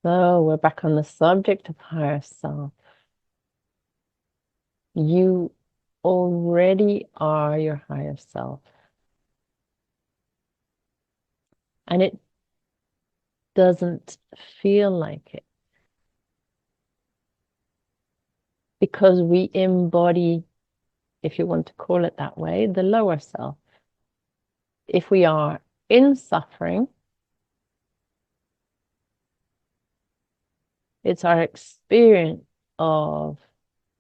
So we're back on the subject of higher self. You already are your higher self. And it doesn't feel like it because we embody, if you want to call it that way, the lower self. If we are in suffering, it's our experience of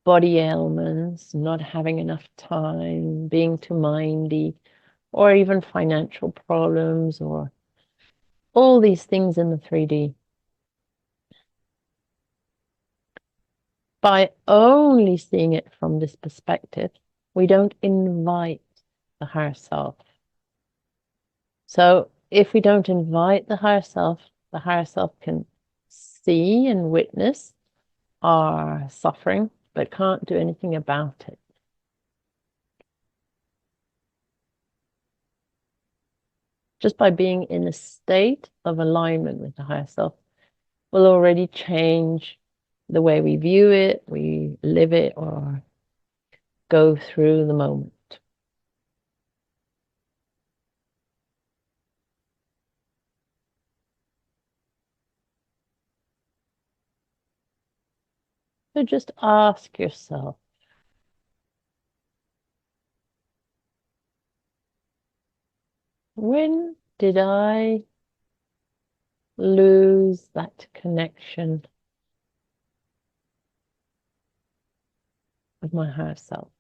body ailments, not having enough time, being too mindy, or even financial problems, or all these things in the 3D. By only seeing it from this perspective, we don't invite the higher self. So if we don't invite the higher self can see and witness our suffering, but can't do anything about it. Just by being in a state of alignment with the higher self will already change the way we view it, we live it, or go through the moment. So just ask yourself, when did I lose that connection with my higher self?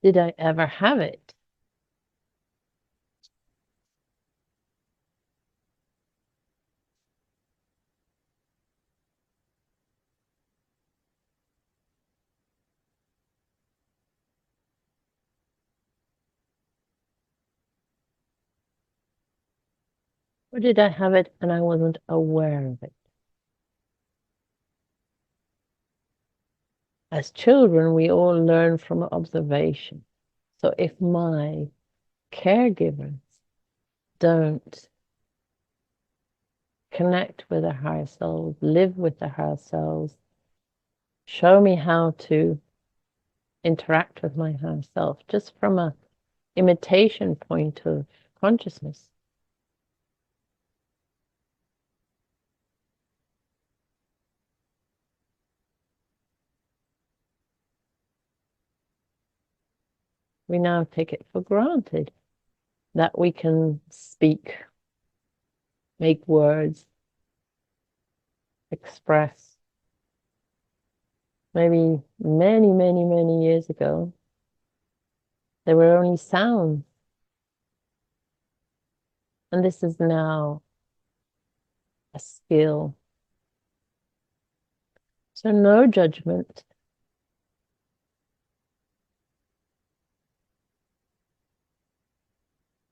Did I ever have it? Or did I have it and I wasn't aware of it? As children, we all learn from observation. So if my caregivers don't connect with their higher selves, live with their higher selves, show me how to interact with my higher self, just from a imitation point of consciousness, we now take it for granted that we can speak, make words, express. Maybe many, many, many years ago, there were only sounds. And this is now a skill. So no judgment.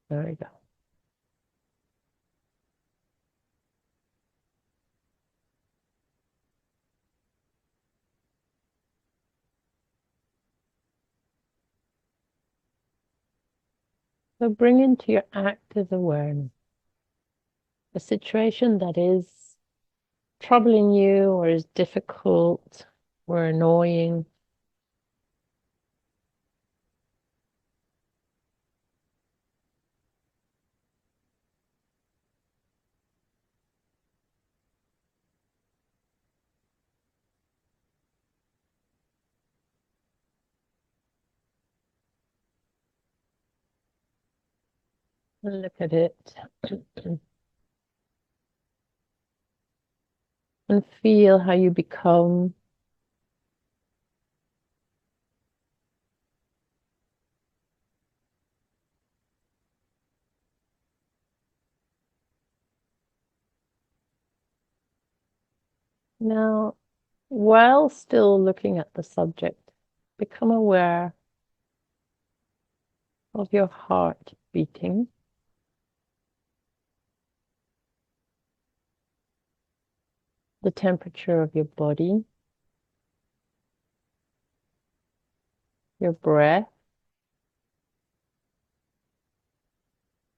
There we go. So bring into your active awareness a situation that is troubling you or is difficult or annoying. And look at it and feel how you become now. while still looking at the subject, become aware of your heart beating, the temperature of your body, your breath,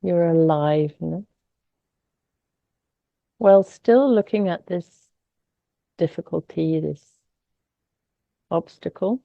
your aliveness, while still looking at this difficulty, this obstacle.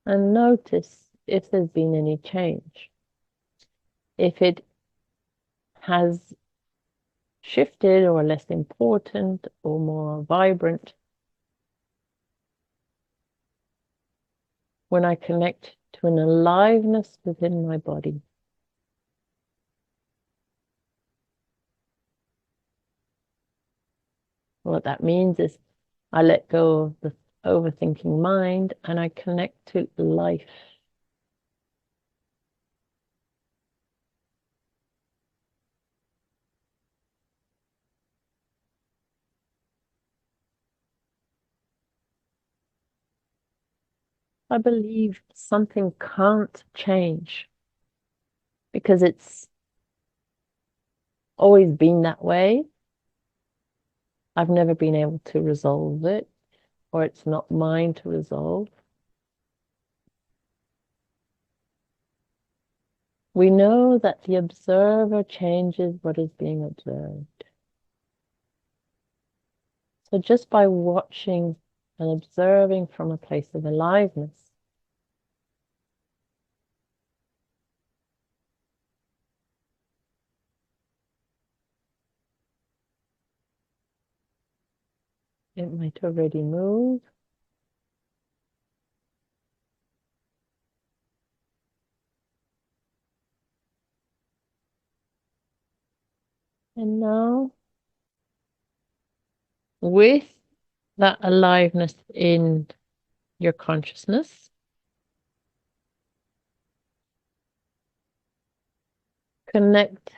And notice if there's been any change. If it has shifted or less important or more vibrant. When I connect to an aliveness within my body. What that means is I let go of the overthinking mind and I connect to life. I believe something can't change because it's always been that way. I've never been able to resolve it, or it's not mine to resolve. We know that the observer changes what is being observed. So just by watching and observing from a place of aliveness, it might already move. And now, with that aliveness in your consciousness, connect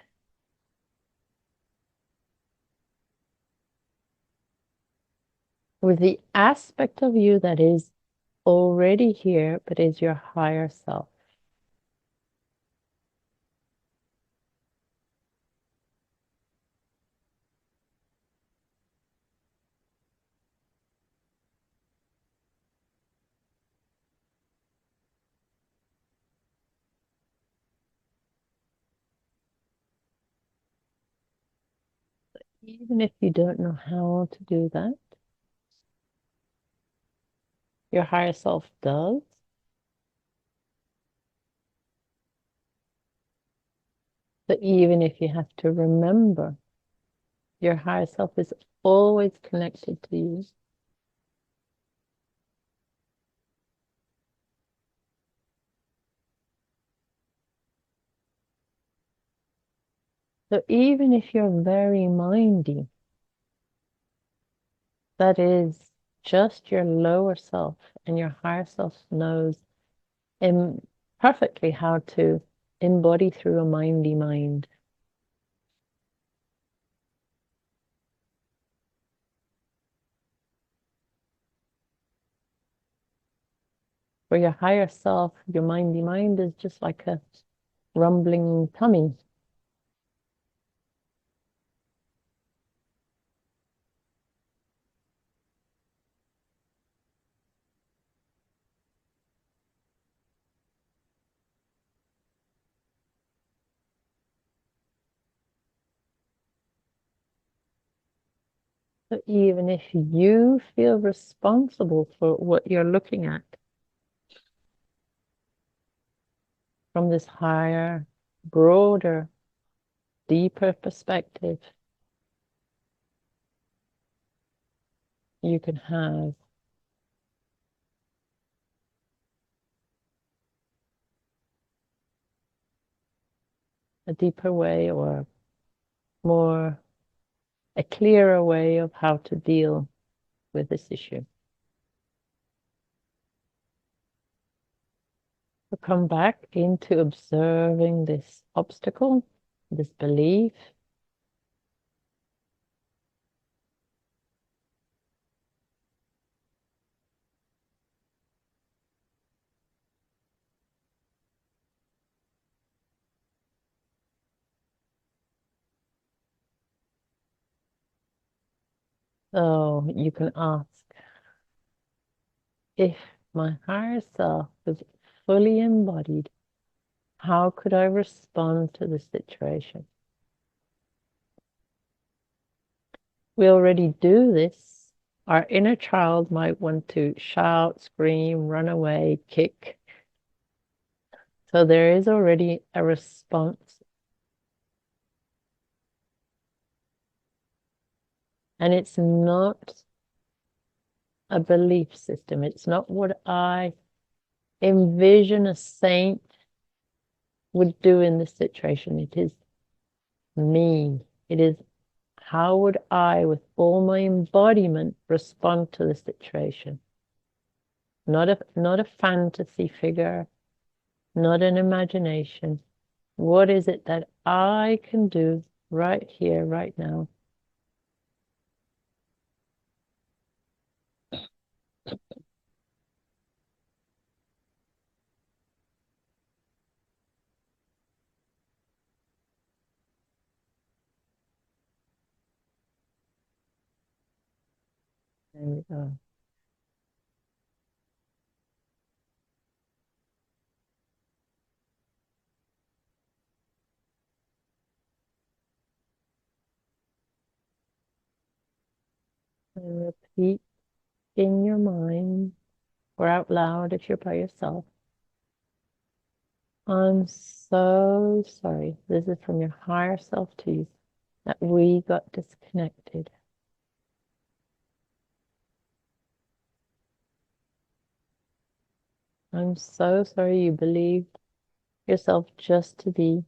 with the aspect of you that is already here, but is your higher self. Even if you don't know how to do that, your higher self does. But even if you have to remember, your higher self is always connected to you. So even if you're very mindy, that is just your lower self, and your higher self knows perfectly how to embody through a mindy mind. For your higher self, your mindy mind is just like a rumbling tummy. So even if you feel responsible for what you're looking at from this higher, broader, deeper perspective, you can have a deeper way or a clearer way of how to deal with this issue. So come back into observing this obstacle, this belief. So you can ask, if my higher self was fully embodied, how could I respond to the situation? We already do this. Our inner child might want to shout, scream, run away, kick. So there is already a response. And it's not a belief system. It's not what I envision a saint would do in this situation. It is me. It is how would I, with all my embodiment, respond to the situation? Not a fantasy figure, not an imagination. What is it that I can do right here, right now? There we go. And repeat in your mind or out loud if you're by yourself. I'm so sorry. This is from your higher self to you, that we got disconnected. I'm so sorry you believed yourself just to be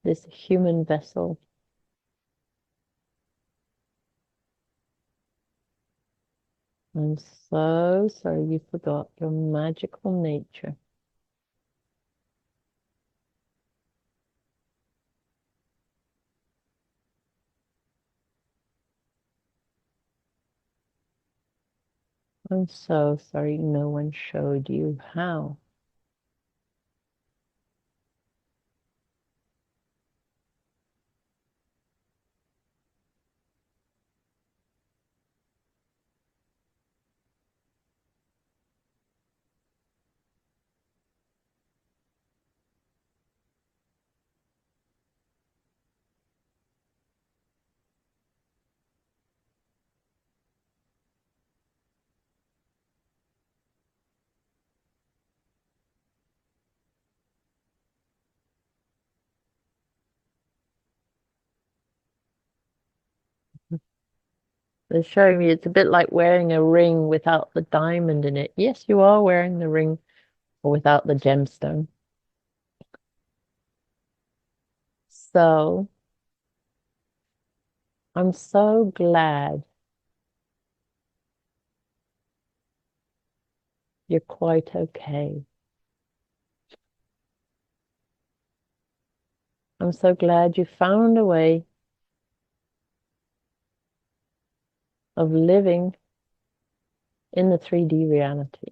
this human vessel. I'm so sorry you forgot your magical nature. I'm so sorry no one showed you how. They're showing me it's a bit like wearing a ring without the diamond in it. Yes, you are wearing the ring without the gemstone. So I'm so glad you're quite okay. I'm so glad you found a way of living in the 3D reality.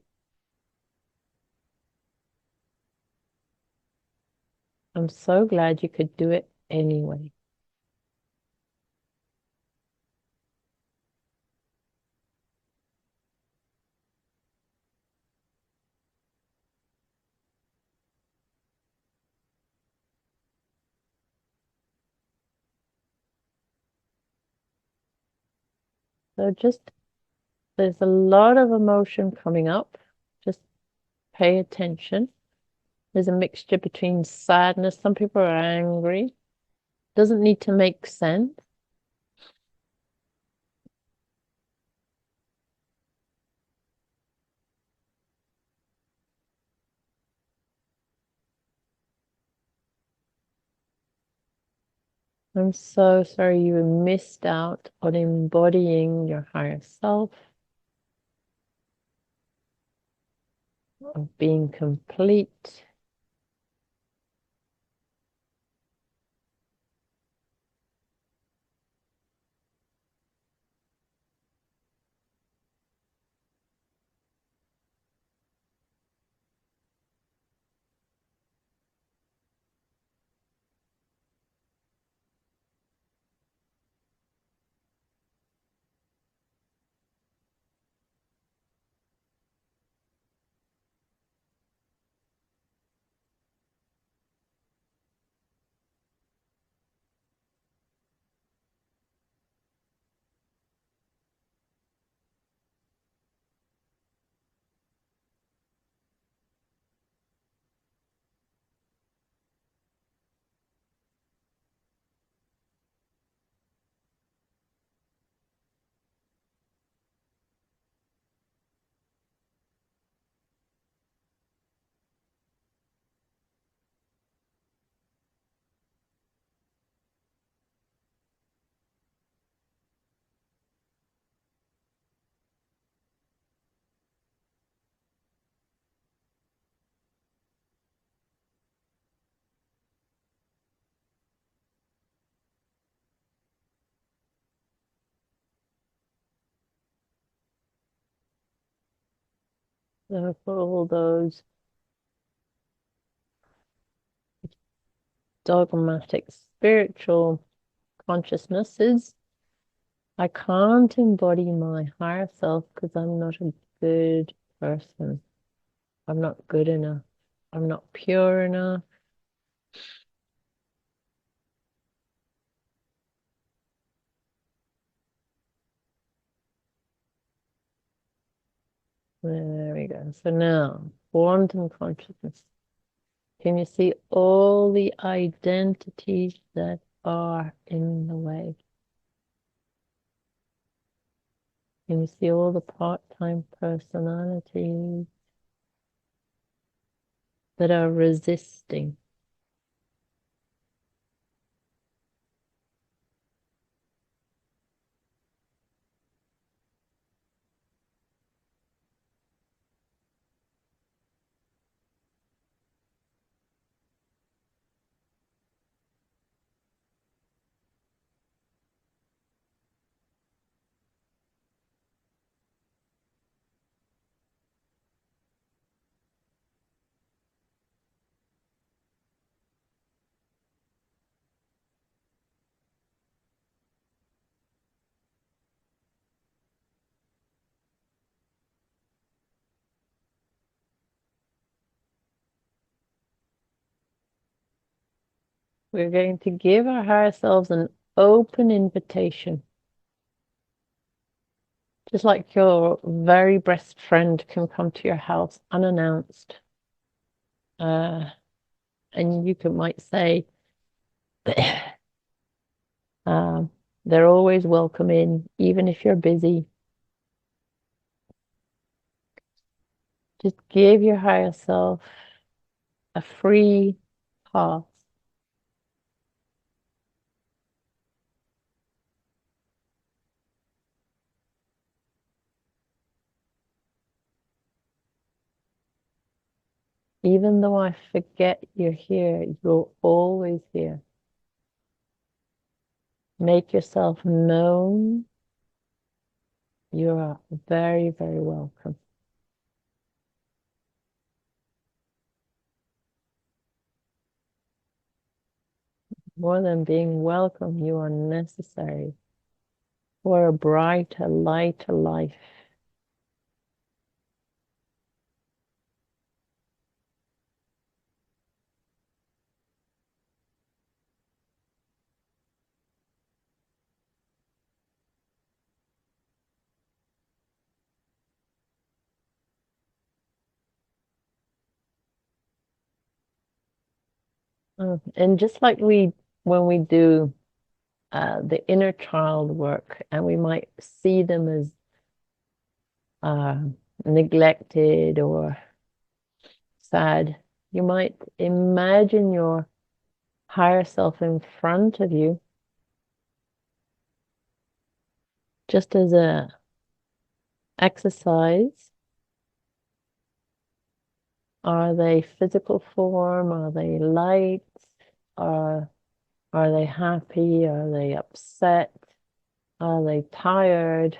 I'm so glad you could do it anyway. So there's a lot of emotion coming up. Just pay attention. There's a mixture between sadness. Some people are angry. Doesn't need to make sense. I'm so sorry you missed out on embodying your higher self, of being complete. So for all those dogmatic spiritual consciousnesses, I can't embody my higher self because I'm not a good person. I'm not good enough. I'm not pure enough. There we go. So now, quantum consciousness. Can you see all the identities that are in the way? Can you see all the part-time personalities that are resisting? We're going to give our higher selves an open invitation. Just like your very best friend can come to your house unannounced. And might say, they're always welcome in, even if you're busy. Just give your higher self a free pass. Even though I forget you're here, you're always here. Make yourself known. You are very, very welcome. More than being welcome, you are necessary for a brighter, lighter life. And just like when we do the inner child work, and we might see them as uh, neglected or sad, you might imagine your higher self in front of you just as a exercise. Are they physical form? Are they light? Are are they happy? Are they upset? Are they tired?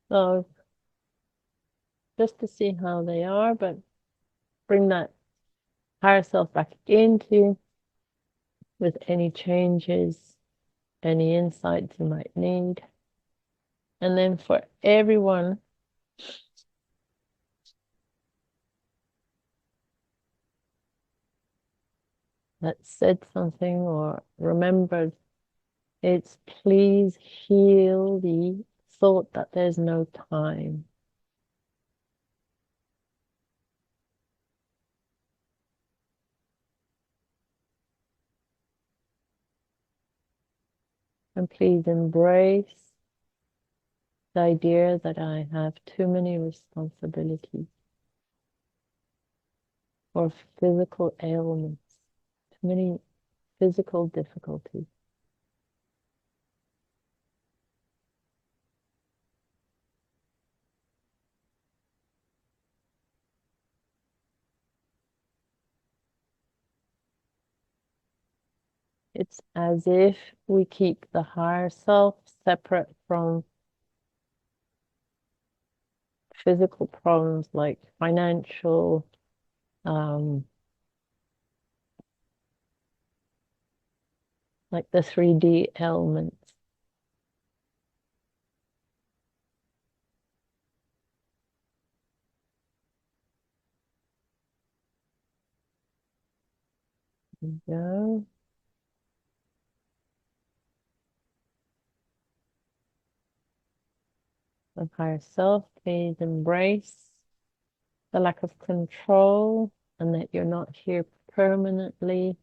So just to see how they are, but bring that higher self back into with any changes, any insights you might need. And then for everyone that said something or remembered, it's please heal the thought that there's no time. And please embrace the idea that I have too many responsibilities or physical ailments, too many physical difficulties. It's as if we keep the higher self separate from physical problems like financial, um, like the 3D ailments. You know, the higher self, please embrace the lack of control and that you're not here permanently.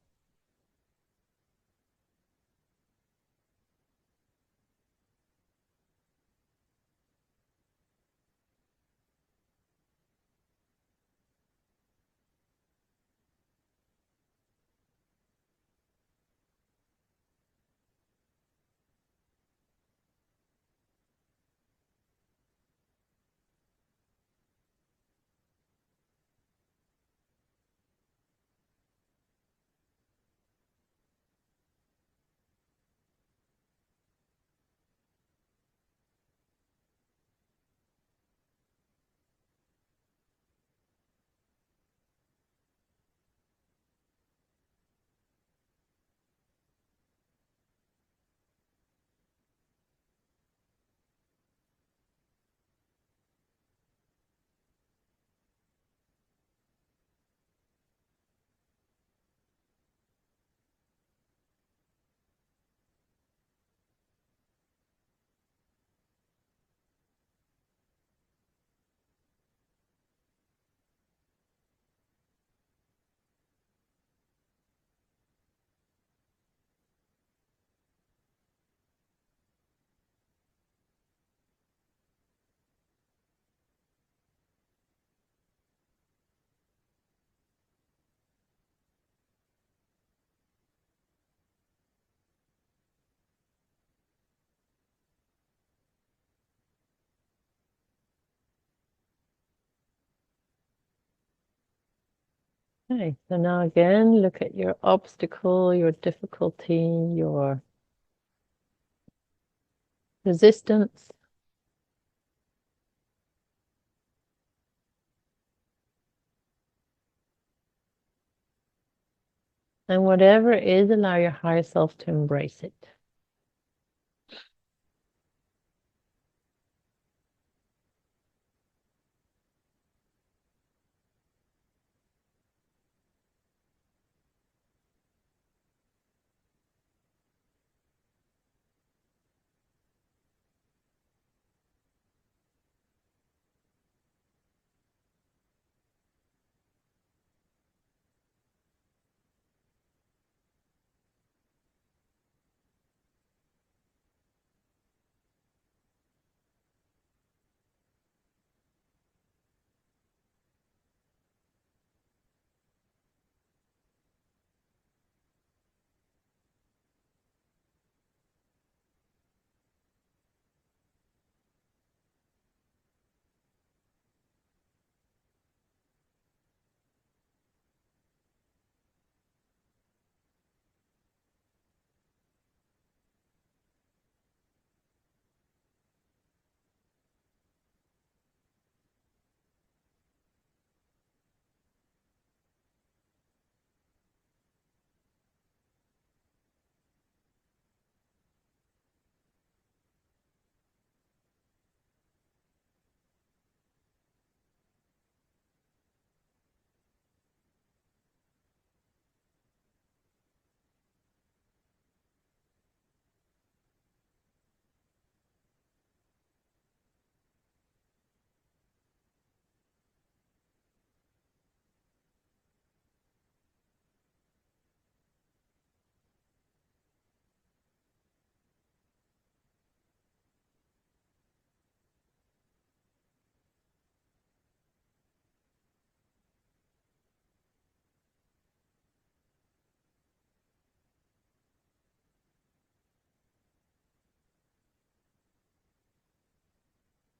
Okay, so now again, look at your obstacle, your difficulty, your resistance. And whatever it is, allow your higher self to embrace it.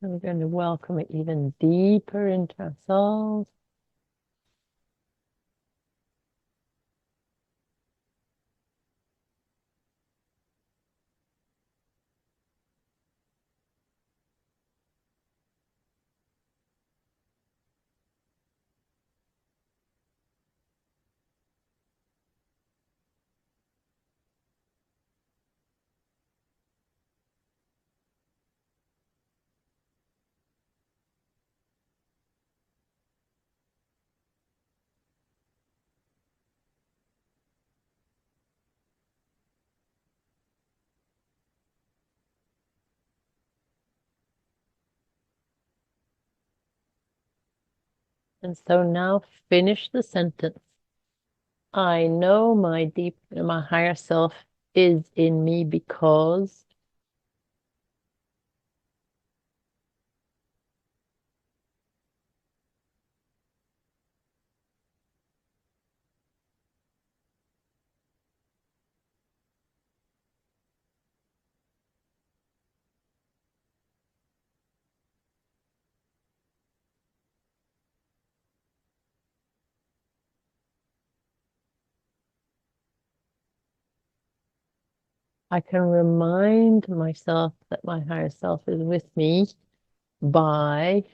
And we're going to welcome it even deeper into ourselves. And so now finish the sentence. I know my higher self is in me because I can remind myself that my higher self is with me by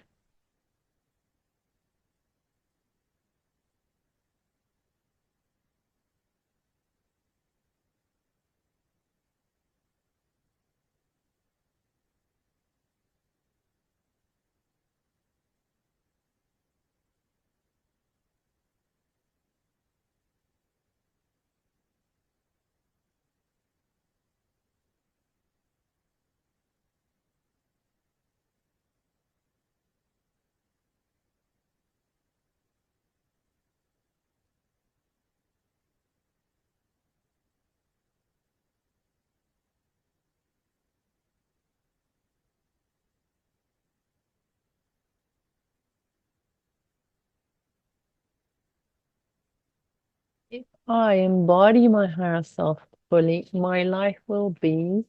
if I embody my higher self fully, my life will be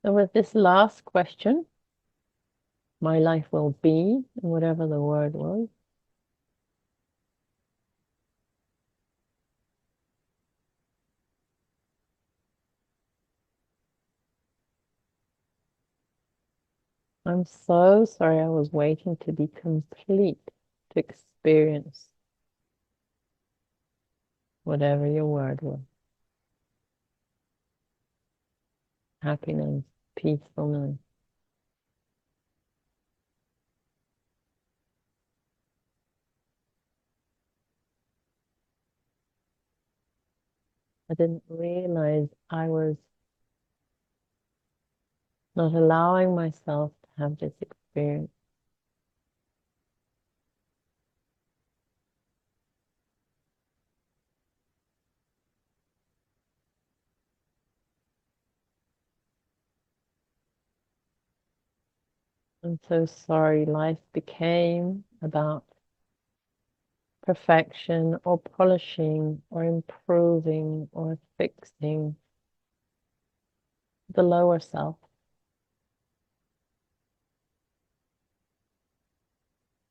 So with this last question, my life will be, whatever the word was. I'm so sorry I was waiting to be complete to experience whatever your word was. Happiness, peacefulness. I didn't realize I was not allowing myself to have this experience. I'm so sorry life became about perfection or polishing or improving or fixing the lower self.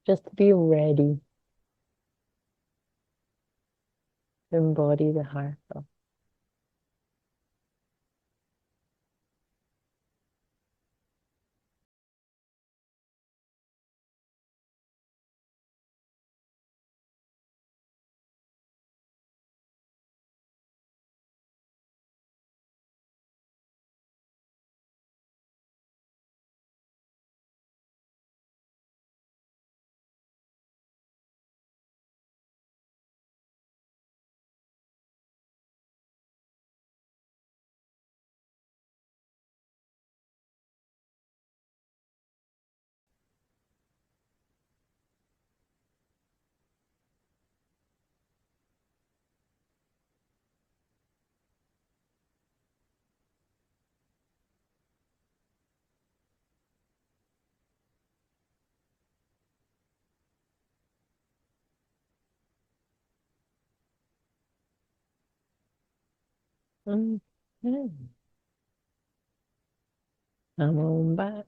Just to be ready to embody the higher self. Okay. Come on back.